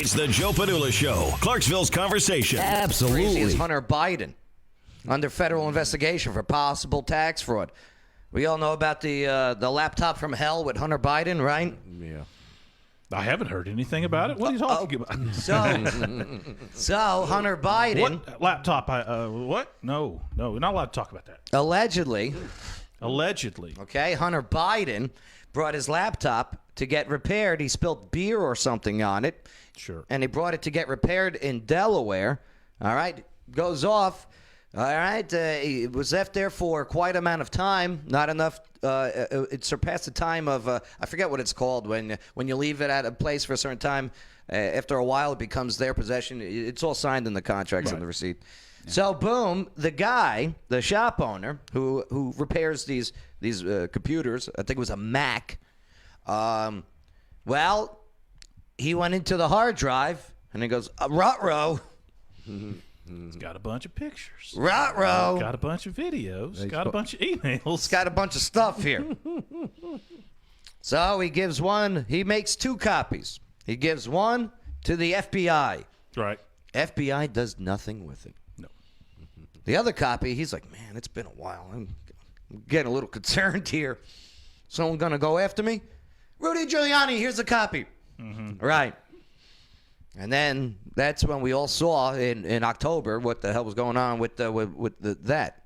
It's the Joe Padula Show, Clarksville's conversation. Absolutely. Crazy is Hunter Biden under federal investigation for possible tax fraud. We all know about the laptop from hell with Hunter Biden, right? Yeah. I haven't heard anything about it. What are you talking about? So Hunter Biden What laptop? What? No, we're not allowed to talk about that. allegedly, Allegedly. Hunter Biden brought his laptop to get repaired. He spilled beer or something on it. Sure. And he brought it to get repaired in Delaware. All right. Goes off. All right. He was left there for quite amount of time. Not enough. It surpassed the time of, I forget what it's called, when you leave it at a place for a certain time. After a while, it becomes their possession. It's all signed in the contracts and the receipt. Yeah. So, boom, the guy, the shop owner who repairs these computers, I think it was a Mac, well, he went into the hard drive, and he goes, ruh-roh. It's got a bunch of pictures. Ruh-roh. Got a bunch of videos. Got a bunch of emails. It's got a bunch of stuff here. So he makes 2 copies. He gives one to the FBI. Right. FBI does nothing with it. No. The other copy, he's like, man, it's been a while. I'm getting a little concerned here. Someone going to go after me? Rudy Giuliani, here's a copy. Mm-hmm. Right. And then that's when we all saw in October what the hell was going on with that.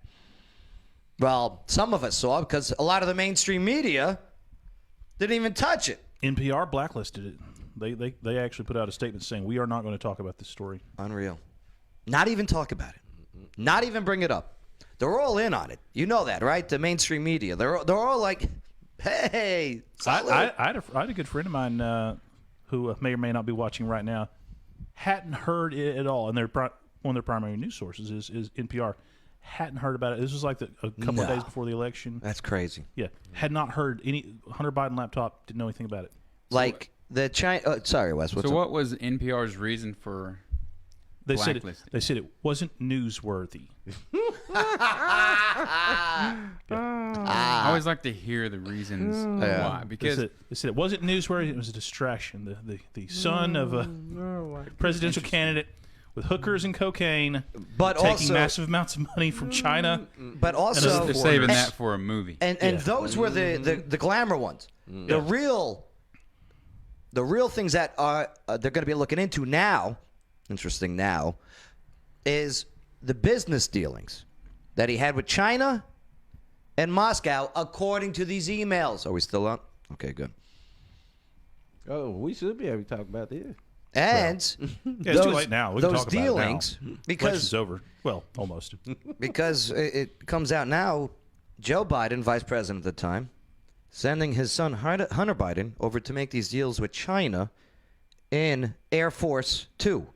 Well, some of us saw because a lot of the mainstream media didn't even touch it. NPR blacklisted it. They actually put out a statement saying we are not going to talk about this story. Unreal. Not even talk about it. Not even bring it up. They're all in on it. You know that, right? The mainstream media. They're all like, hey. I had a good friend of mine who may or may not be watching right now. Hadn't heard it at all, and one of their primary news sources is NPR. Hadn't heard about it. This was like a couple of days before the election. That's crazy. Yeah, had not heard any Hunter Biden laptop. Didn't know anything about it. Like the China. Sorry, Wes. What was NPR's reason for blacklisting? They said it wasn't newsworthy. I always like to hear the reasons why. Because they said it wasn't newsworthy. It was a distraction. The son of a presidential candidate with hookers and cocaine, but taking also massive amounts of money from China. But also, they're saving that for a movie. And those were the glamour ones. The real things that they're going to be looking into now. Interesting now, is the business dealings that he had with China and Moscow, according to these emails. Are we still on? Okay, good. Oh, we should be able to talk about this. And it's too late now. We can talk dealings, about it now. because Election's over. Well, almost. Because it comes out now, Joe Biden, vice president at the time, sending his son Hunter Biden over to make these deals with China in Air Force 2.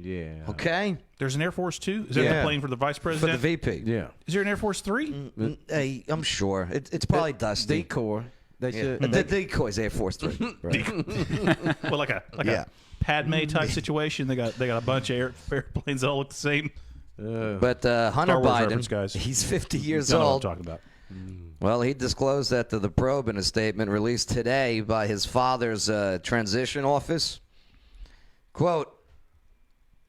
Yeah. Okay? There's an Air Force 2? Is that the plane for the vice president? For the VP. Yeah. Is there an Air Force 3? I'm sure. It's probably dusty. Decor. They should. The decoy's Air Force 3. Well, like a Padme type situation. They got a bunch of airplanes that all look the same. But Hunter Biden, guys. he's 50 years You know old. what I'm talking about. Well, he disclosed that to the probe in a statement released today by his father's transition office. Quote,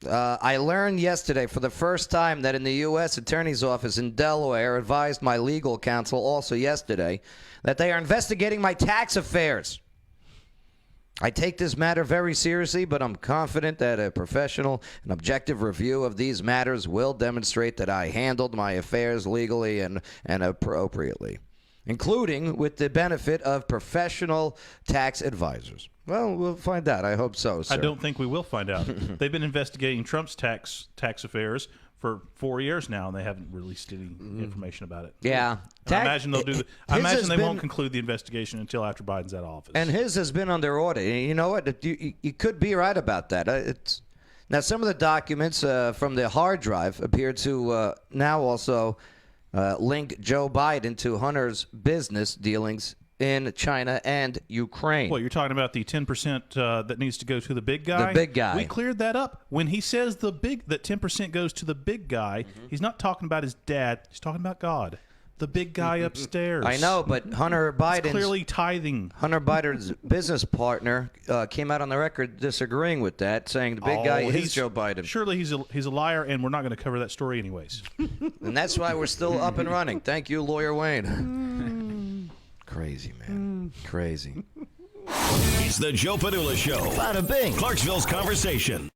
I learned yesterday for the first time that in the U.S. Attorney's Office in Delaware advised my legal counsel also yesterday that they are investigating my tax affairs. I take this matter very seriously, but I'm confident that a professional and objective review of these matters will demonstrate that I handled my affairs legally and appropriately, including with the benefit of professional tax advisors. Well, we'll find out. I hope so, sir. I don't think we will find out. They've been investigating Trump's tax affairs for 4 years now, and they haven't released any information about it. Yeah. I imagine they'll do. I imagine they won't conclude the investigation until after Biden's out of office. And his has been under audit. You know what? You could be right about that. Now, some of the documents from the hard drive appear to now also link Joe Biden to Hunter's business dealings in China and Ukraine. Well, you're talking about the 10% that needs to go to the big guy? The big guy. We cleared that up. When he says that 10% goes to the big guy, he's not talking about his dad. He's talking about God. The big guy upstairs. I know, but Hunter Biden's Clearly tithing. Hunter Biden's business partner came out on the record disagreeing with that, saying the big guy is Joe Biden. Surely he's a liar, and we're not going to cover that story anyways. And that's why we're still up and running. Thank you, Lawyer Wayne. Crazy, man. Crazy. It's the Joe Padula Show. Bada bing. Clarksville's conversation.